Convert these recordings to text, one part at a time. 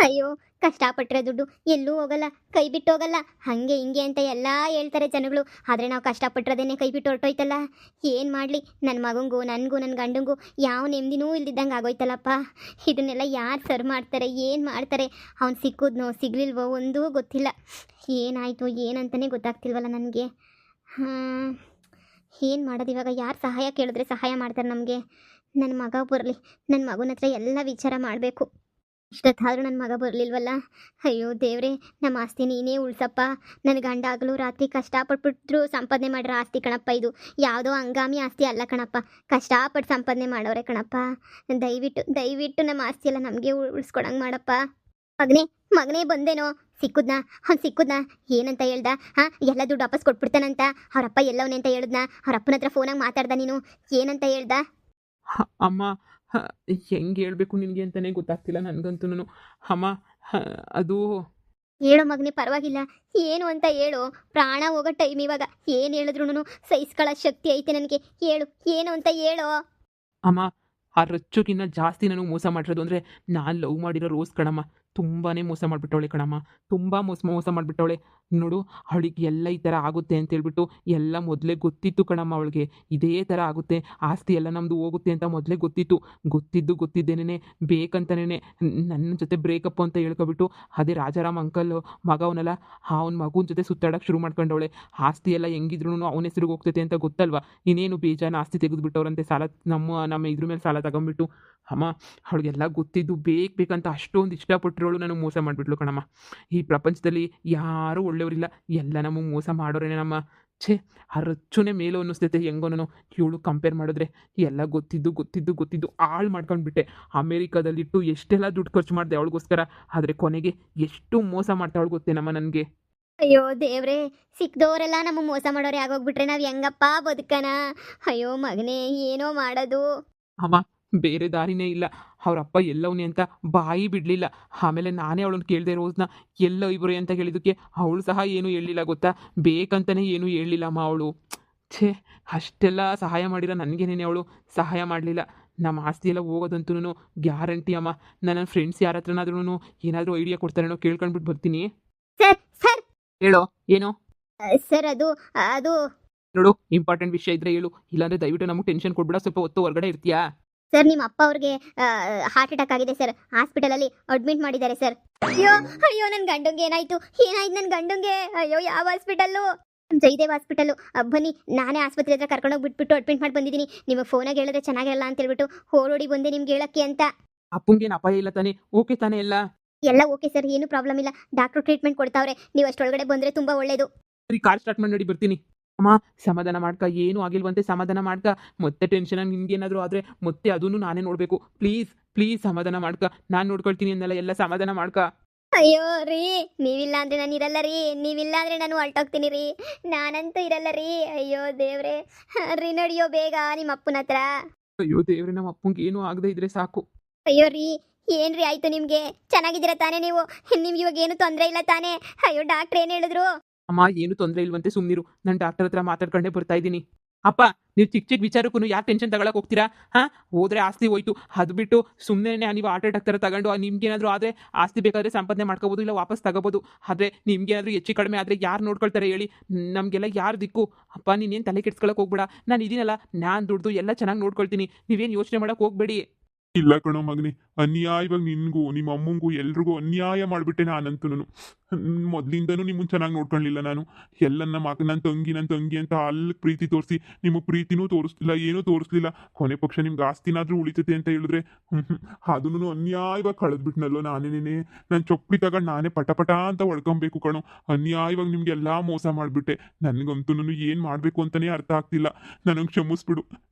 ಅಯ್ಯೋ, ಕಷ್ಟಪಟ್ಟರೆ ದುಡ್ಡು ಎಲ್ಲೂ ಹೋಗಲ್ಲ, ಕೈ ಬಿಟ್ಟು ಹೋಗಲ್ಲ. ಹಂಗೆ ಹಿಂಗೆ ಅಂತ ಎಲ್ಲ ಹೇಳ್ತಾರೆ ಜನಗಳು. ಆದರೆ ನಾವು ಕಷ್ಟಪಟ್ಟಿರೋದೇನೆ ಕೈ ಬಿಟ್ಟು ಹೊರಟೋಯ್ತಲ್ಲ. ಏನು ಮಾಡಲಿ, ನನ್ನ ಮಗಂಗೂ ನನಗೂ ನನ್ನ ಗಂಡಂಗೂ ಯಾವ ನೆಮ್ಮದಿನೂ ಇಲ್ದಿದ್ದಂಗೆ ಆಗೋಯ್ತಲ್ಲಪ್ಪ. ಇದನ್ನೆಲ್ಲ ಯಾರು ಸರ್ ಮಾಡ್ತಾರೆ, ಏನು ಮಾಡ್ತಾರೆ? ಅವ್ನು ಸಿಕ್ಕಿದ್ನೋ ಸಿಗಲಿಲ್ವೋ ಒಂದೂ ಗೊತ್ತಿಲ್ಲ. ಏನಾಯಿತು ಏನಂತಲೇ ಗೊತ್ತಾಗ್ತಿಲ್ವಲ್ಲ ನನಗೆ. ಏನು ಮಾಡೋದು ಇವಾಗ? ಯಾರು ಸಹಾಯ ಕೇಳಿದ್ರೆ ಸಹಾಯ ಮಾಡ್ತಾರೆ ನಮಗೆ? ನನ್ನ ಮಗ ಬರಲಿ, ನನ್ನ ಮಗನ ಹತ್ರ ಎಲ್ಲ ವಿಚಾರ ಮಾಡಬೇಕು. ಇಷ್ಟೊತ್ತಾದರೂ ನನ್ನ ಮಗ ಬರಲಿಲ್ವಲ್ಲ. ಅಯ್ಯೋ ದೇವ್ರೆ, ನಮ್ಮ ಆಸ್ತಿ ನೀನೇ ಉಳ್ಸಪ್ಪ. ನನ್ನ ಗಂಡ ಆಗಲೂ ರಾತ್ರಿ ಕಷ್ಟಪಟ್ಬಿಟ್ರು ಸಂಪಾದನೆ ಮಾಡಿರೋ ಆಸ್ತಿ ಕಣಪ್ಪ ಇದು. ಯಾವುದೋ ಹಂಗಾಮಿ ಆಸ್ತಿ ಅಲ್ಲ ಕಣಪ್ಪ, ಕಷ್ಟಪಟ್ಟು ಸಂಪಾದನೆ ಮಾಡೋರೆ ಕಣಪ್ಪ. ದಯವಿಟ್ಟು ದಯವಿಟ್ಟು ನಮ್ಮ ಆಸ್ತಿ ಎಲ್ಲ ನಮಗೆ ಉಳಿಸ್ಕೊಡಂಗೆ ಮಾಡಪ್ಪ. ಮಗನೇ ಮಗನೇ ಬಂದೇನೋ? ಸಿಕ್ಕುದ್ನಾ? ಅವ್ನು ಸಿಕ್ಕುದ್ನಾ? ಏನಂತ ಹೇಳ್ದ? ಎಲ್ಲ ದುಡ್ಡು ವಾಪಸ್ ಕೊಟ್ಬಿಡ್ತಾನಂತ ಅವರಪ್ಪ. ಎಲ್ಲವನೇ ಅಂತ ಹೇಳಿದ್ನಾ? ಅವರಪ್ಪನ ಹತ್ರ ಫೋನಾಗಿ ಮಾತಾಡ್ದ ನೀನು? ಏನಂತ ಹೇಳ್ದ? ಅಮ್ಮ, ಹೆಂಗೆ ಹೇಳ್ಬೇಕು ನಿನಗೆ ಅಂತಲೇ ಗೊತ್ತಾಗ್ತಿಲ್ಲ ನನಗಂತೂ. ಅಮ್ಮ, ಅದು ಹೇಳು ಮಗನೇ, ಪರವಾಗಿಲ್ಲ. ಏನು ಅಂತ ಹೇಳು. ಪ್ರಾಣ ಹೋಗೋ ಟೈಮ್ ಇವಾಗ. ಏನು ಹೇಳಿದ್ರು ಸಹಿಸ್ಕೊಳ್ಳೋ ಶಕ್ತಿ ಐತೆ ನನಗೆ. ಹೇಳು, ಏನು ಅಂತ ಹೇಳು. ಅಮ್ಮ, ಆ ರಚ್ಚೋಕ್ಕಿಂತ ಜಾಸ್ತಿ ನನಗೆ ಮೋಸ ಮಾಡಿರೋದು ಅಂದರೆ ನಾನು ಲವ್ ಮಾಡಿರೋ ರೋಸ್ ಕಣಮ್ಮ. ತುಂಬಾ ಮೋಸ ಮಾಡಿಬಿಟ್ಟವಳೆ ಕಣಮ್ಮ. ತುಂಬ ಮೋಸ ಮಾಡಿಬಿಟ್ಟವಳೆ ನೋಡು. ಅವಳಿಗೆ ಎಲ್ಲ ಈ ಥರ ಆಗುತ್ತೆ ಅಂತೇಳ್ಬಿಟ್ಟು ಎಲ್ಲ ಮೊದಲೇ ಗೊತ್ತಿತ್ತು ಕಣಮ್ಮ. ಅವಳಿಗೆ ಇದೇ ಥರ ಆಗುತ್ತೆ, ಆಸ್ತಿ ಎಲ್ಲ ನಮ್ಮದು ಹೋಗುತ್ತೆ ಅಂತ ಮೊದಲೇ ಗೊತ್ತಿದ್ದೇನೆ ಬೇಕಂತನೇ ನನ್ನ ಜೊತೆ ಬ್ರೇಕಪ್ ಅಂತ ಹೇಳ್ಕೊಬಿಟ್ಟು ಅದೇ ರಾಜಾರಾಮ್ ಅಂಕಲ್ ಮಗ ಅವನಲ್ಲ, ಅವನ ಮಗುನ ಜೊತೆ ಸುತ್ತಾಡೋಕ್ಕೆ ಶುರು ಮಾಡ್ಕೊಂಡವಳೆ. ಆಸ್ತಿ ಎಲ್ಲ ಹೆಂಗಿದ್ರು ಅವನ ಹೆಸ್ರಿಗೆ ಹೋಗ್ತೈತೆ ಅಂತ ಗೊತ್ತಲ್ವ. ಇನ್ನೇನು ಬೇಜಾನ ಆಸ್ತಿ ತೆಗೆದುಬಿಟ್ಟವ್ರಂತೆ, ಸಾಲ ನಮ್ಮ ಇದ್ರ ಮೇಲೆ ಸಾಲ ತಗೊಂಬಿಟ್ಟು. ಅಮ್ಮ, ಅವಳಿಗೆಲ್ಲ ಗೊತ್ತಿದ್ದು ಬೇಕಂತ ಅಷ್ಟೊಂದು ಇಷ್ಟಪಟ್ಟಿರೋಳು ನನಗೆ ಮೋಸ ಮಾಡಿಬಿಟ್ಲು ಕಣಮ್ಮ. ಈ ಪ್ರಪಂಚದಲ್ಲಿ ಯಾರೂ ಒಳ್ಳೆಯವರಿಲ್ಲ, ಎಲ್ಲ ನಮಗೆ ಮೋಸ ಮಾಡೋರೇನೆ ನಮ್ಮ. ಛೇ, ಆ ರಚ್ಚುನೇ ಮೇಲೂ ಅನ್ನಿಸ್ತೈತೆ ಹೆಂಗೋನೋ. ಇವಳು ಕಂಪೇರ್ ಮಾಡಿದ್ರೆ ಎಲ್ಲ ಗೊತ್ತಿದ್ದು ಹಾಳು ಮಾಡ್ಕೊಂಡ್ಬಿಟ್ಟೆ. ಅಮೇರಿಕಾದಲ್ಲಿಟ್ಟು ಎಷ್ಟೆಲ್ಲ ದುಡ್ಡು ಖರ್ಚು ಮಾಡಿದೆ ಅವಳಿಗೋಸ್ಕರ. ಆದರೆ ಕೊನೆಗೆ ಎಷ್ಟು ಮೋಸ ಮಾಡ್ತಾವಳು ಗೊತ್ತೇನಮ್ಮ ನನಗೆ. ಅಯ್ಯೋ ದೇವ್ರೆ, ಸಿಕ್ದವರೆಲ್ಲ ನಮಗೆ ಮೋಸ ಮಾಡೋರೆ ಆಗೋಗ್ಬಿಟ್ರೆ ನಾವು ಹೆಂಗಪ್ಪ ಬದುಕನ? ಅಯ್ಯೋ ಮಗನೇ, ಏನೋ ಮಾಡೋದು. ಅಮ್ಮ, ಬೇರೆ ದಾರಿನೇ ಇಲ್ಲ. ಅವರಪ್ಪ ಎಲ್ಲವನೇ ಅಂತ ಬಾಯಿ ಬಿಡಲಿಲ್ಲ. ಆಮೇಲೆ ನಾನೇ ಅವಳನ್ನು ಕೇಳಿದೆ, ರೋಸ್ನ ಎಲ್ಲ ಇಬ್ಬರೇ ಅಂತ ಕೇಳಿದ್ದಕ್ಕೆ ಅವಳು ಸಹ ಏನೂ ಹೇಳಲಿಲ್ಲ ಗೊತ್ತಾ. ಬೇಕಂತಲೇ ಏನೂ ಹೇಳಲಿಲ್ಲ ಅಮ್ಮ ಅವಳು. ಛೇ, ಅಷ್ಟೆಲ್ಲ ಸಹಾಯ ಮಾಡಿರೋ ನನಗೇನೇನೆ ಅವಳು ಸಹಾಯ ಮಾಡಲಿಲ್ಲ. ನಮ್ಮ ಆಸ್ತಿ ಎಲ್ಲ ಹೋಗೋದಂತೂ ಗ್ಯಾರಂಟಿ ಅಮ್ಮ. ನನ್ನ ಫ್ರೆಂಡ್ಸ್ ಯಾರ ಹತ್ರನಾದ್ರೂ ಏನಾದರೂ ಐಡಿಯಾ ಕೊಡ್ತಾರೇನೋ ಕೇಳ್ಕೊಂಡ್ಬಿಟ್ಟು ಬರ್ತೀನಿ. ಸರ್ ಸರ್ ಹೇಳೋ ಏನು? ಸರ್ ಅದು ಅದು ನೋಡು, ಇಂಪಾರ್ಟೆಂಟ್ ವಿಷಯ ಇದ್ರೆ ಹೇಳು, ಇಲ್ಲಾಂದರೆ ದಯವಿಟ್ಟು ನಮಗೆ ಟೆನ್ಷನ್ ಕೊಡ್ಬೇಡ. ಸ್ವಲ್ಪ ಹೊತ್ತು ಹೊರಗಡೆ ಇರ್ತೀಯಾ? ಸರ್, ನಿಮ್ಮ ಅಪ್ಪ ಅವ್ರಿಗೆ ಹಾರ್ಟ್ ಅಟ್ಯಾಕ್ ಆಗಿದೆ ಸರ್. ಹಾಸ್ಪಿಟಲಲ್ಲಿ ಅಡ್ಮಿಟ್ ಮಾಡಿದ್ದಾರೆ ಸರ್. ಅಯ್ಯೋ ಅಯ್ಯೋ, ನನ್ನ ಗಂಡಂಗೆ ಏನಾಯ್ತು ನನ್ನ ಗಂಡಂಗೆ? ಅಯ್ಯೋ, ಯಾವ ಹಾಸ್ಪಿಟಲ್ಲು? ಜಯದೇವ್ ಹಾಸ್ಪಿಟಲ್ಲು. ಬನ್ನಿ, ನಾನೇ ಆಸ್ಪತ್ರೆ ಹತ್ರ ಕರ್ಕೊಂಡೋಗಿ ಬಿಟ್ಬಿಟ್ಟು ಅಡ್ಮಿಟ್ ಮಾಡಿ ಬಂದಿದ್ದೀನಿ. ನಿಮಗೆ ಫೋನಾಗಿ ಹೇಳಿದ್ರೆ ಚೆನ್ನಾಗಿರಲ್ಲ ಅಂತ ಹೇಳ್ಬಿಟ್ಟು ಓಡೋಡಿ ಬಂದೆ ನಿಮ್ಗೆ ಹೇಳಕ್ಕೆ ಅಂತ. ಅಪ್ಪಂಗೇನು ಅಪಾಯ ಇಲ್ಲ ತಾನೇ? ಓಕೆ ತಾನೇ ಎಲ್ಲ? ಎಲ್ಲ ಓಕೆ ಸರ್, ಏನು ಪ್ರಾಬ್ಲಮ್ ಇಲ್ಲ. ಡಾಕ್ಟ್ರು ಟ್ರೀಟ್ಮೆಂಟ್ ಕೊಡ್ತಾವ್ರೆ. ನೀವು ಅಷ್ಟೊಳಗಡೆ ಬಂದರೆ ತುಂಬ ಒಳ್ಳೇದು. ಸರಿ, ಕಾರ್ ಸ್ಟಾರ್ಟ್ ಮಾಡಿ ನೋಡಿ ಬರ್ತೀನಿ. ಅಮ್ಮ, ಸಮಾಧಾನ ಮಾಡ್ಕ. ಏನೂ ಆಗಿಲ್ವಂತೆ, ಸಮಾಧಾನ ಮಾಡ್ಕ. ಮತ್ತೆ ಟೆನ್ಷನಾಗಿ ನಿನ್ಗೇನಾದರೂ ಆದರೆ ಮತ್ತೆ ಅದನ್ನು ನಾನೇ ನೋಡಬೇಕು. ಪ್ಲೀಸ್ ಸಮಾಧಾನ ಮಾಡ್ಕ. ನಾನು ನೋಡ್ಕೊಳ್ತೀನಿ ಅನ್ನಲ್ಲ, ಎಲ್ಲ ಸಮಾಧಾನ ಮಾಡ್ಕ. ಅಯ್ಯೋ ರೀ, ನೀವಿಲ್ಲ ಅಂದರೆ ನಾನು ಇರಲ್ಲ ರೀ. ನೀವಿಲ್ಲ ಅಂದರೆ ನಾನು ಹೊರಟೋಗ್ತೀನಿ ರೀ. ನಾನಂತೂ ಇರಲ್ಲ ರೀ. ಅಯ್ಯೋ ದೇವ್ರೆ ರೀ, ನಡಿಯೋ ಬೇಗ ನಿಮ್ಮ ಅಪ್ಪನ ಹತ್ರ. ಅಯ್ಯೋ ದೇವ್ರೆ, ನಮ್ಮ ಅಪ್ಪಂಗೆ ಏನೂ ಆಗದೆ ಇದ್ರೆ ಸಾಕು. ಅಯ್ಯೋ ರೀ, ಏನ್ರಿ ಆಯ್ತು ನಿಮಗೆ? ಚೆನ್ನಾಗಿದ್ದೀರಾ ತಾನೇ ನೀವು? ನಿಮ್ಗೆ ಇವಾಗ ಏನು ತೊಂದರೆ ಇಲ್ಲ ತಾನೇ? ಅಯ್ಯೋ, ಡಾಕ್ಟ್ರ್ ಏನು ಹೇಳಿದ್ರು? ಅಮ್ಮ, ಏನು ತೊಂದರೆ ಇಲ್ವಂತೆ, ಸುಮ್ಮನಿರು. ನಾನು ಡಾಕ್ಟರ್ ಹತ್ರ ಮಾತಾಡ್ಕೊಂಡೇ ಬರ್ತಾ ಇದ್ದೀನಿ. ಅಪ್ಪ, ನೀವು ಚಿಕ್ಕ ವಿಚಾರಕ್ಕೂ ಯಾಕೆ ಟೆನ್ಷನ್ ತಗೊಳಕ್ಕೆ ಹೋಗ್ತೀರಾ? ಹೋದ್ರೆ ಆಸ್ತಿ ಹೋಯ್ತು, ಅದು ಬಿಟ್ಟು ಸುಮ್ಮನೆ ನೀವು ಹಾರ್ಟ್ ಅಟ್ಯಾಕ್ ಥರ ತಗೊಂಡು ನಿಮ್ಗೇನಾದರೂ ಆದರೆ ಆಸ್ತಿ ಬೇಕಾದರೆ ಸಂಪಾದನೆ ಮಾಡ್ಕೋಬೋದು, ಇಲ್ಲ ವಾಪಸ್ ತಗೋಬೋದು. ಆದರೆ ನಿಮ್ಗೇನಾದರೂ ಹೆಚ್ಚು ಕಡಿಮೆ ಆದರೆ ಯಾರು ನೋಡ್ಕೊಳ್ತಾರೆ ಹೇಳಿ? ನಮಗೆಲ್ಲ ಯಾರು ದಿಕ್ಕು? ಅಪ್ಪ, ನೀನೇನು ತಲೆ ಕೆಡ್ಸ್ಕೊಳಕ್ಕೆ ಹೋಗ್ಬೇಡ. ನಾನು ಇದೀನಲ್ಲ, ನಾನು ದುಡ್ದು ಎಲ್ಲ ಚೆನ್ನಾಗಿ ನೋಡ್ಕೊಳ್ತೀನಿ. ನೀವೇನು ಯೋಚನೆ ಮಾಡೋಕ್ಕೆ ಹೋಗ್ಬೇಡಿ. ಇಲ್ಲ ಕಣೋ ಮಗನೇ, ಅನ್ಯಾಯವಾಗಿ ನಿನ್ಗೂ ನಿಮ್ಮ ಅಮ್ಮಂಗೂ ಎಲ್ರಿಗೂ ಅನ್ಯಾಯ ಮಾಡಿಬಿಟ್ಟೆ. ನಾನಂತೂ ಮೊದಲಿಂದನೂ ನಿಮ್ಮನ್ನು ಚೆನ್ನಾಗಿ ನೋಡ್ಕೊಳ್ಳಿಲ್ಲ ನಾನು. ಎಲ್ಲ ನನ್ನ ತಂಗಿ ಅಂತ ಅಲ್ಲಿ ಪ್ರೀತಿ ತೋರಿಸಿ ನಿಮಗೆ ಪ್ರೀತಿನೂ ತೋರಿಸ್ಲಿಲ್ಲ, ಏನೂ ತೋರಿಸ್ಲಿಲ್ಲ. ಕೊನೆ ಪಕ್ಷ ನಿಮ್ಗೆ ಆಸ್ತಿನಾದರೂ ಉಳಿತೈತೆ ಅಂತ ಹೇಳಿದ್ರೆ ಅದನ್ನು ಅನ್ಯಾಯವಾಗಿ ಕಳೆದ್ಬಿಟ್ನಲ್ಲೋ ನಾನೇನೇ. ನಾನು ಚೊಪ್ಪಲಿ ತಗೊಂಡು ನಾನೇ ಪಟ ಅಂತ ಹೊಡ್ಕೊಬೇಕು ಕಣೋ. ಅನ್ಯಾಯವಾಗಿ ನಿಮಗೆಲ್ಲ ಮೋಸ ಮಾಡಿಬಿಟ್ಟೆ. ನನಗಂತೂ ಏನು ಮಾಡಬೇಕು ಅಂತಲೇ ಅರ್ಥ ಆಗ್ತಿಲ್ಲ. ನನಗೆ ಕ್ಷಮಿಸ್ಬಿಡು.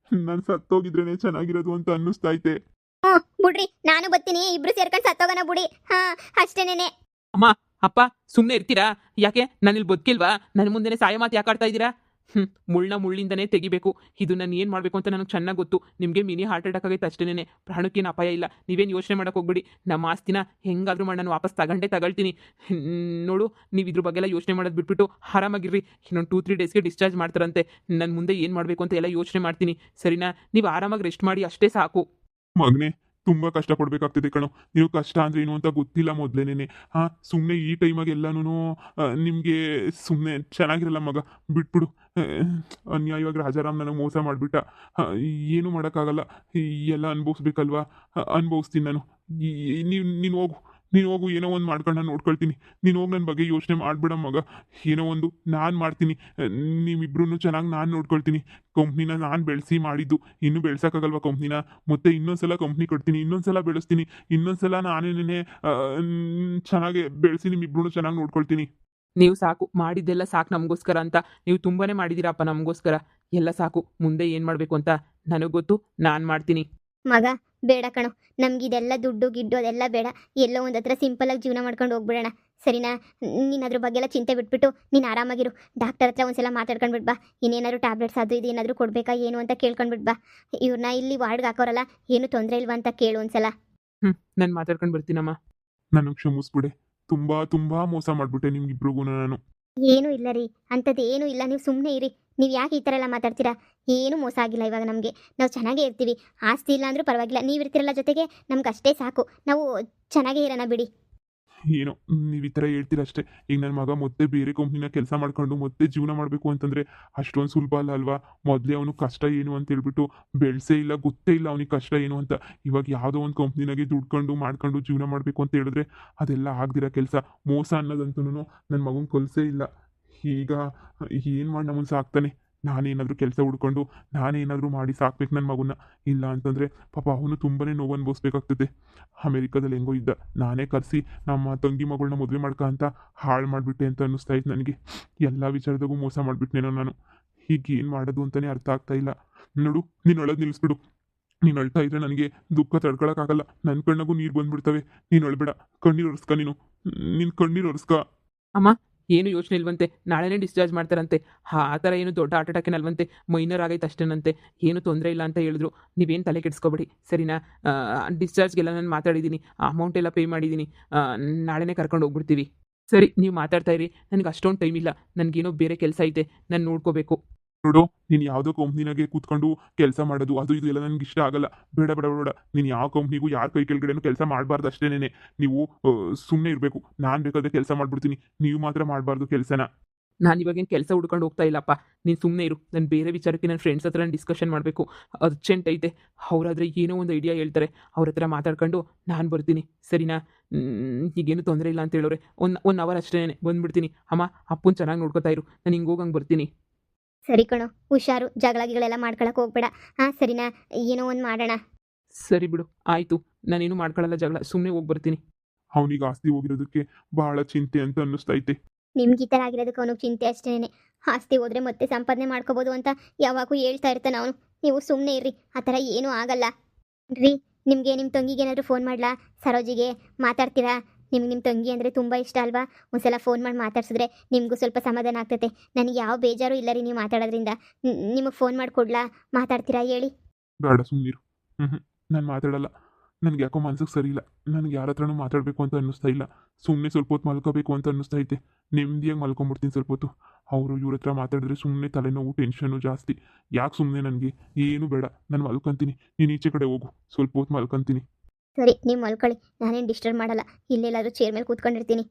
ನಾನು ಸತ್ತೋಗಿದ್ರೇ ಚೆನ್ನಾಗಿರೋದು ಅಂತ ಅನ್ನಿಸ್ತೈತೆ. ಬಿಡ್ರಿ, ನಾನು ಬರ್ತೀನಿ. ಇಬ್ರು ಸೇರ್ಕೊಂಡು ಸತ್ತೋಗೋಣ ಬಿಡಿ. ಅಷ್ಟೇನೇನೆ. ಅಮ್ಮ, ಅಪ್ಪ, ಸುಮ್ಮನೆ ಇರ್ತೀರಾ? ಯಾಕೆ ನಾನಿಲ್ಲಿ ಬದುಕಿಲ್ವಾ? ನನ್ನ ಮುಂದೆನೇ ಸಾಯ ಮಾತು ಯಾಕೆ ಆಡ್ತಾ ಇದ್ದೀರಾ? ಮುಳ್ಳಿಂದನೇ ತೆಗಿಬೇಕು. ಇದು ನಾನು ಏನು ಮಾಡಬೇಕು ಅಂತ ನನಗೆ ಚೆನ್ನಾಗಿ ಗೊತ್ತು. ನಿಮಗೆ ಮಿನಿ ಹಾರ್ಟ್ ಅಟ್ಯಾಕ್ ಆಗೈತೆ ಅಷ್ಟೇನೆ, ಪ್ರಾಣಕ್ಕೇನು ಅಪಾಯ ಇಲ್ಲ. ನೀವೇನು ಯೋಚನೆ ಮಾಡೋಕೆ ಹೋಗ್ಬೇಡಿ. ನಮ್ಮ ಆಸ್ತಿನ ಹೆಂಗಾದ್ರೂ ಮಾಡಿ ನಾನು ವಾಪಸ್ ತಗೊಳ್ತೀನಿ. ನೋಡು, ನೀವು ಇದ್ರ ಬಗ್ಗೆ ಎಲ್ಲ ಯೋಚನೆ ಮಾಡೋದು ಬಿಟ್ಬಿಟ್ಟು ಆರಾಮಾಗಿರ್ರಿ. ಇನ್ನೊಂದು 2-3 ಡೇಸ್ಗೆ ಡಿಸ್ಚಾರ್ಜ್ ಮಾಡ್ತಾರಂತೆ. ನಾನು ಮುಂದೆ ಏನು ಮಾಡಬೇಕು ಅಂತ ಎಲ್ಲ ಯೋಚನೆ ಮಾಡ್ತೀನಿ, ಸರಿನಾ? ನೀವು ಆರಾಮಾಗಿ ರೆಸ್ಟ್ ಮಾಡಿ, ಅಷ್ಟೇ ಸಾಕು. ಮಗನೇ, ತುಂಬ ಕಷ್ಟಪಡಬೇಕಾಗ್ತಿದೆ ಕಣೋ. ನೀವು ಕಷ್ಟ ಅಂದರೆ ಏನು ಅಂತ ಗೊತ್ತಿಲ್ಲ ಮೊದಲೇನೆ. ಹಾಂ, ಸುಮ್ಮನೆ ಈ ಟೈಮಾಗೆ ಎಲ್ಲನೂ ನಿಮಗೆ ಸುಮ್ಮನೆ ಚೆನ್ನಾಗಿರಲ್ಲ ಮಗ. ಬಿಟ್ಬಿಡು. ಅನ್ಯಾಯವಾಗಿ ರಾಜಾರಾಮ್ ನನಗೆ ಮೋಸ ಮಾಡಿಬಿಟ್ಟ. ಏನು ಮಾಡೋಕ್ಕಾಗಲ್ಲ. ಎಲ್ಲ ಅನುಭವಿಸ್ಬೇಕಲ್ವಾ? ಅನುಭವಿಸ್ತೀನಿ ನಾನು. ನೀನು ಹೋಗು, ನೀನು ಹೋಗು, ಏನೋ ಒಂದು ಮಾಡ್ಕೊಂಡು ನಾನು ನೋಡ್ಕೊಳ್ತೀನಿ. ನೀನು ಹೋಗಿ ನನ್ನ ಬಗ್ಗೆ ಯೋಚನೆ ಮಾಡಿಬಿಡ ಮಗ. ಏನೋ ಒಂದು ನಾನು ಮಾಡ್ತೀನಿ. ನೀವಿಬ್ರು ಚೆನ್ನಾಗಿ ನಾನು ನೋಡ್ಕೊಳ್ತೀನಿ. ಕಂಪ್ನಿನ ನಾನು ಬೆಳೆಸಿ ಮಾಡಿದ್ದು, ಇನ್ನೂ ಬೆಳ್ಸೋಕ್ಕಾಗಲ್ವ ಕಂಪ್ನಿನ? ಮತ್ತೆ ಇನ್ನೊಂದ್ಸಲ ಕಂಪ್ನಿ ಕೊಡ್ತೀನಿ, ಇನ್ನೊಂದ್ಸಲ ಬೆಳೆಸ್ತೀನಿ, ಇನ್ನೊಂದ್ಸಲ ನಾನೇನೇ ಚೆನ್ನಾಗಿ ಬೆಳೆಸಿ ನಿಮ್ಮಿಬ್ರು ಚೆನ್ನಾಗಿ ನೋಡ್ಕೊಳ್ತೀನಿ. ನೀವು ಸಾಕು, ಮಾಡಿದ್ದೆಲ್ಲ ಸಾಕು ನಮಗೋಸ್ಕರ ಅಂತ. ನೀವು ತುಂಬಾ ಮಾಡಿದ್ದೀರಪ್ಪ ನಮಗೋಸ್ಕರ. ಎಲ್ಲ ಸಾಕು. ಮುಂದೆ ಏನು ಮಾಡಬೇಕು ಅಂತ ನನಗೆ ಗೊತ್ತು, ನಾನು ಮಾಡ್ತೀನಿ. ಮಗ ಬೇಡ ಕಣೋ, ನಮಗಿದೆಲ್ಲ ದುಡ್ಡು ಗಿಡ್ಡು ಅದೆಲ್ಲ ಬೇಡ. ಎಲ್ಲೋ ಒಂದು ಹತ್ರ ಸಿಂಪಲಾಗಿ ಜೀವನ ಮಾಡ್ಕೊಂಡು ಹೋಗ್ಬಿಡೋಣ, ಸರಿನಾ? ನೀನು ಅದ್ರ ಬಗ್ಗೆ ಎಲ್ಲ ಚಿಂತೆ ಬಿಟ್ಬಿಟ್ಟು ನೀನು ಆರಾಮಾಗಿರು. ಡಾಕ್ಟರ್ ಹತ್ರ ಒಂದ್ಸಲ ಮಾತಾಡ್ಕೊಂಡು ಬಿಡ್ಬಾ. ಇನ್ನೇನಾದ್ರು ಟ್ಯಾಬ್ಲೆಟ್ಸ್ ಅದು ಇದು ಏನಾದರೂ ಕೊಡಬೇಕಾ ಏನು ಅಂತ ಕೇಳ್ಕೊಂಡು ಬಿಡ್ಬಾ. ಇವ್ರನ್ನ ಇಲ್ಲಿ ವಾರ್ಡ್ಗೆ ಹಾಕೋರಲ್ಲ, ಏನು ತೊಂದರೆ ಇಲ್ವಾ ಅಂತ ಕೇಳು ಒಂದ್ಸಲ. ನಾನು ಮಾತಾಡ್ಕೊಂಡು ಬರ್ತೀನಮ್ಮ. ನನಗೆ ಕ್ಷಮಿಸ್ಬಿಡೆ. ತುಂಬ ತುಂಬ ಮೋಸ ಮಾಡಿಬಿಟ್ಟೆ ನಿಮ್ಗಿಬ್ರಿಗೂ ನಾನು. ಏನೂ ಇಲ್ಲ ರೀ, ಅಂಥದ್ದು ಏನೂ ಇಲ್ಲ. ನೀವು ಸುಮ್ಮನೆ ಇರಿ. ನೀವು ಯಾಕೆ ಈ ಥರ ಎಲ್ಲ ಮಾತಾಡ್ತೀರಾ? ಏನೂ ಮೋಸ ಆಗಿಲ್ಲ ಇವಾಗ ನಮಗೆ. ನಾವು ಚೆನ್ನಾಗೇ ಇರ್ತೀವಿ. ಆಸ್ತಿ ಇಲ್ಲ ಅಂದರೂ ಪರವಾಗಿಲ್ಲ, ನೀವು ಇರ್ತಿರಲ್ಲ ಜೊತೆಗೆ, ನಮ್ಗೆ ಅಷ್ಟೇ ಸಾಕು. ನಾವು ಚೆನ್ನಾಗೇ ಇರೋಣ ಬಿಡಿ. ಏನೋ ನೀವು ಈ ಥರ ಹೇಳ್ತೀರಷ್ಟೇ. ಈಗ ನನ್ನ ಮಗ ಮತ್ತೆ ಬೇರೆ ಕಂಪ್ನಿನ ಕೆಲಸ ಮಾಡ್ಕೊಂಡು ಮತ್ತೆ ಜೀವನ ಮಾಡಬೇಕು ಅಂತಂದರೆ ಅಷ್ಟೊಂದು ಸುಲಭ ಅಲ್ಲ ಅಲ್ವಾ? ಮೊದಲೇ ಅವನು ಕಷ್ಟ ಏನು ಅಂತ ಹೇಳ್ಬಿಟ್ಟು ಬೆಳೆಸೇ ಇಲ್ಲ, ಗೊತ್ತೇ ಇಲ್ಲ ಅವನಿಗೆ ಕಷ್ಟ ಏನು ಅಂತ. ಇವಾಗ ಯಾವುದೋ ಒಂದು ಕಂಪ್ನಿನಾಗೆ ದುಡ್ಕೊಂಡು ಮಾಡ್ಕೊಂಡು ಜೀವನ ಮಾಡಬೇಕು ಅಂತ ಹೇಳಿದ್ರೆ ಅದೆಲ್ಲ ಆಗದಿರೋ ಕೆಲಸ. ಮೋಸ ಅನ್ನೋದಂತೂ ನನ್ನ ಮಗನ ಕಲಿಸೇ ಇಲ್ಲ. ಈಗ ಏನು ಮಾಡಿ ನಮ್ಮನ್ನು ಸಾಕ್ತಾನೆ? ನಾನೇನಾದರೂ ಕೆಲಸ ಹುಡ್ಕೊಂಡು ನಾನೇನಾದರೂ ಮಾಡಿ ಸಾಕ್ಬೇಕು ನನ್ನ ಮಗುನ. ಇಲ್ಲ ಅಂತಂದರೆ ಪಾಪ ಅವನು ತುಂಬಾ ನೋವು ಅನುಭವಿಸ್ಬೇಕಾಗ್ತದೆ. ಅಮೇರಿಕಾದಲ್ಲಿ ಹೆಂಗೋ ಇದ್ದ, ನಾನೇ ಕರೆಸಿ ನಮ್ಮ ತಂಗಿ ಮಗಳನ್ನ ಮದುವೆ ಮಾಡ್ಕ ಅಂತ ಹಾಳು ಮಾಡಿಬಿಟ್ಟೆ ಅಂತ ಅನ್ನಿಸ್ತಾ ಇತ್ತು ನನಗೆ. ಎಲ್ಲ ವಿಚಾರದಾಗೂ ಮೋಸ ಮಾಡಿಬಿಟ್ನೇನೋ ನಾನು. ಈಗ ಏನು ಮಾಡೋದು ಅಂತಲೇ ಅರ್ಥ ಆಗ್ತಾ ಇಲ್ಲ. ನೋಡು, ನೀನು ಅಳೋದು ನಿಲ್ಲಿಸ್ಬಿಡು. ನೀನು ಅಳ್ತಾ ಇದ್ರೆ ನನಗೆ ದುಃಖ ತಡ್ಕೊಳಕ್ಕಾಗಲ್ಲ. ನನ್ನ ಕಣ್ಣಾಗೂ ನೀರು ಬಂದ್ಬಿಡ್ತವೆ. ನೀನು ಅಳ್ಬೇಡ. ಕಣ್ಣೀರು ಒರೆಸ್ಕ. ನೀನು ಕಣ್ಣೀರು ಒರೆಸ್ಕ. ಅಮ್ಮ, ಏನು ಯೋಚನೆ ಇಲ್ವಂತೆ, ನಾಳೆನೇ ಡಿಸ್ಚಾರ್ಜ್ ಮಾಡ್ತಾರಂತೆ. ಆ ಥರ ಏನು ದೊಡ್ಡ ಹಾರ್ಟ್ ಅಟ್ಯಾಕ್ ಏನಲ್ವಂತೆ, ಮೈನರ್ ಆಗೈತೆ ಅಷ್ಟೇನಂತೆ. ಏನು ತೊಂದರೆ ಇಲ್ಲ ಅಂತ ಹೇಳಿದ್ರು. ನೀವೇನು ತಲೆ ಕೆಡಿಸ್ಕೊಬೇಡಿ, ಸರಿನಾ? ಡಿಸ್ಚಾರ್ಜ್ಗೆಲ್ಲ ನಾನು ಮಾತಾಡಿದ್ದೀನಿ, ಅಮೌಂಟ್ ಎಲ್ಲ ಪೇ ಮಾಡಿದ್ದೀನಿ. ನಾಳೆನೇ ಕರ್ಕೊಂಡು ಹೋಗ್ಬಿಡ್ತೀವಿ. ಸರಿ, ನೀವು ಮಾತಾಡ್ತಾ ಇರಿ. ನನಗೆ ಅಷ್ಟೊಂದು ಟೈಮ್ ಇಲ್ಲ. ನನಗೇನೋ ಬೇರೆ ಕೆಲಸ ಐತೆ, ನಾನು ನೋಡ್ಕೋಬೇಕು. ನೋಡು, ನೀನು ಯಾವುದೋ ಕಂಪ್ನಿನಾಗೆ ಕೂತ್ಕೊಂಡು ಕೆಲಸ ಮಾಡೋದು ಅದು ಇದು ಎಲ್ಲ ನನಗೆ ಇಷ್ಟ ಆಗಲ್ಲ. ಬೇಡ ಬೇಡ ಬೇಡ. ನೀನು ಯಾವ ಕಂಪ್ನಿಗೂ ಯಾರ ಕೈ ಕೆಳಗಡೆನೂ ಕೆಲಸ ಮಾಡಬಾರ್ದು ಅಷ್ಟೇನೆ. ನೀವು ಸುಮ್ಮನೆ ಇರಬೇಕು. ನಾನು ಬೇಕಾದ್ರೆ ಕೆಲಸ ಮಾಡಿಬಿಡ್ತೀನಿ, ನೀವು ಮಾತ್ರ ಮಾಡಬಾರ್ದು ಕೆಲಸನ. ನಾನು ಇವಾಗೇನು ಕೆಲಸ ಹುಡ್ಕೊಂಡು ಹೋಗ್ತಾ ಇಲ್ಲಪ್ಪ. ನೀನು ಸುಮ್ಮನೆ ಇರು. ನಾನು ಬೇರೆ ವಿಚಾರಕ್ಕೆ ನನ್ನ ಫ್ರೆಂಡ್ಸ್ ಹತ್ರ ಡಿಸ್ಕಷನ್ ಮಾಡಬೇಕು, ಅರ್ಜೆಂಟ್ ಐತೆ. ಅವರಾದರೆ ಏನೋ ಒಂದು ಐಡಿಯಾ ಹೇಳ್ತಾರೆ, ಅವ್ರ ಹತ್ರ ಮಾತಾಡ್ಕೊಂಡು ನಾನು ಬರ್ತೀನಿ, ಸರಿನಾ? ಈಗೇನು ತೊಂದರೆ ಇಲ್ಲ ಅಂತ ಹೇಳೋರೆ. ಒನ್ ಅವರ್ ಅಷ್ಟೇ ಬಂದುಬಿಡ್ತೀನಿ. ಅಮ್ಮ, ಅಪ್ಪನ ಚೆನ್ನಾಗಿ ನೋಡ್ಕೊತಾ ಇರು. ನಾನು ಹಿಂಗೆ ಹೋಗಂಗೆ ಬರ್ತೀನಿ. ಸರಿ ಕಣೋ, ಹುಷಾರು. ಜಗಳಗಿಗಳೆಲ್ಲ ಮಾಡ್ಕೊಳಕ್ಕೆ ಹೋಗ್ಬೇಡ, ಹಾಂ ಸರಿನಾ? ಏನೋ ಒಂದು ಮಾಡೋಣ. ಸರಿ ಬಿಡು, ಆಯಿತು. ನಾನೇನು ಮಾಡ್ಕೊಳ್ಳಲ್ಲ ಜಗಳ, ಸುಮ್ಮನೆ ಹೋಗಿ ಬರ್ತೀನಿ. ಅವನಿಗೆ ಆಸ್ತಿ ಹೋಗಿರೋದಕ್ಕೆ ಬಹಳ ಚಿಂತೆ ಅಂತ ಅನ್ನಿಸ್ತೈತೆ. ನಿಮ್ಗೆ ಈ ಥರ ಆಗಿರೋದಕ್ಕೆ ಅವನಿಗೆ ಚಿಂತೆ ಅಷ್ಟೇನೆ. ಆಸ್ತಿ ಹೋದರೆ ಮತ್ತೆ ಸಂಪಾದನೆ ಮಾಡ್ಕೋಬೋದು ಅಂತ ಯಾವಾಗೂ ಹೇಳ್ತಾ ಇರ್ತಾನೆ ಅವನು. ನೀವು ಸುಮ್ಮನೆ ಇರ್ರಿ, ಆ ಥರ ಏನೂ ಆಗಲ್ಲ ರೀ. ನಿಮಗೆ ನಿಮ್ಮ ತಂಗಿಗೆ ಏನಾದರೂ ಫೋನ್ ಮಾಡಲಾ? ಸರೋಜಿಗೆ ಮಾತಾಡ್ತೀರಾ? ನಿಮ್ಮ ತಂಗಿ ಅಂದರೆ ತುಂಬ ಇಷ್ಟ ಅಲ್ವಾ? ಒಂದ್ಸಲ ಫೋನ್ ಮಾಡಿ ಮಾತಾಡ್ಸಿದ್ರೆ ನಿಮಗೂ ಸ್ವಲ್ಪ ಸಮಾಧಾನ ಆಗ್ತೈತೆ. ನನಗೆ ಯಾವ ಬೇಜಾರು ಇಲ್ಲ ರೀ ನೀವು ಮಾತಾಡೋದ್ರಿಂದ. ನಿಮಗೆ ಫೋನ್ ಮಾಡಿ ಕೊಡ್ಲಾ? ಮಾತಾಡ್ತೀರಾ ಹೇಳಿ? ಬೇಡ, ಸುಮ್ಮನಿರು. ನಾನು ಮಾತಾಡಲ್ಲ. ನನಗೆ ಯಾಕೋ ಮನ್ಸಿಗೆ ಸರಿ ಇಲ್ಲ. ನನಗೆ ಯಾರ ಹತ್ರನೂ ಮಾತಾಡಬೇಕು ಅಂತ ಅನ್ನಿಸ್ತಾ ಇಲ್ಲ. ಸುಮ್ಮನೆ ಸ್ವಲ್ಪ ಹೊತ್ತು ಮಲ್ಕೋಬೇಕು ಅಂತ ಅನ್ನಿಸ್ತೈತೆ. ನೆಮ್ಮದಿಯಾಗಿ ಮಲ್ಕೊಂಬಿಡ್ತೀನಿ ಸ್ವಲ್ಪ ಹೊತ್ತು. ಅವರು ಇವ್ರ ಹತ್ರ ಮಾತಾಡಿದ್ರೆ ಸುಮ್ಮನೆ ತಲೆನೋವು, ಟೆನ್ಷನ್ನು ಜಾಸ್ತಿ. ಯಾಕೆ ಸುಮ್ಮನೆ? ನನಗೆ ಏನು ಬೇಡ, ನಾನು ಮಲ್ಕೊತೀನಿ. ನೀನು ಈಚೆ ಕಡೆ ಹೋಗು, ಸ್ವಲ್ಪ ಹೊತ್ತು ಮಲ್ಕೊತೀನಿ. ಸರಿ, ನೀವು ಮಲ್ಕೊಳ್ಳಿ, ನಾನೇನು ಡಿಸ್ಟರ್ಬ್ ಮಾಡಲ್ಲ. ಇಲ್ಲೆಲ್ಲಾದರೂ ಚೇರ್ ಮೇಲೆ ಕೂತ್ಕೊಂಡಿರ್ತೀನಿ.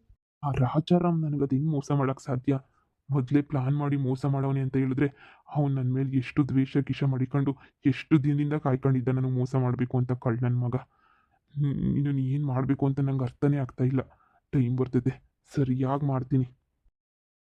ಆ ರಾಜಾರಾಮ್ ನನಗೆ ಅದು ಹೆಂಗೆ ಮೋಸ ಮಾಡೋಕ್ಕೆ ಸಾಧ್ಯ? ಮೊದಲೇ ಪ್ಲಾನ್ ಮಾಡಿ ಮೋಸ ಮಾಡವನೆ ಅಂತ ಹೇಳಿದ್ರೆ ಅವ್ನು ನನ್ನ ಮೇಲೆ ಎಷ್ಟು ದ್ವೇಷ ಗಿಷ ಮಾಡಿಕೊಂಡು ಎಷ್ಟು ದಿನದಿಂದ ಕಾಯ್ಕೊಂಡಿದ್ದ ನನಗೆ ಮೋಸ ಮಾಡಬೇಕು ಅಂತ. ನನ್ನ ಮಗ. ಇನ್ನೂ ಏನು ಮಾಡಬೇಕು ಅಂತ ನಂಗೆ ಅರ್ಥನೇ ಆಗ್ತಾ ಇಲ್ಲ. ಟೈಮ್ ಬರ್ತೈತೆ, ಸರಿಯಾಗಿ ಮಾಡ್ತೀನಿ.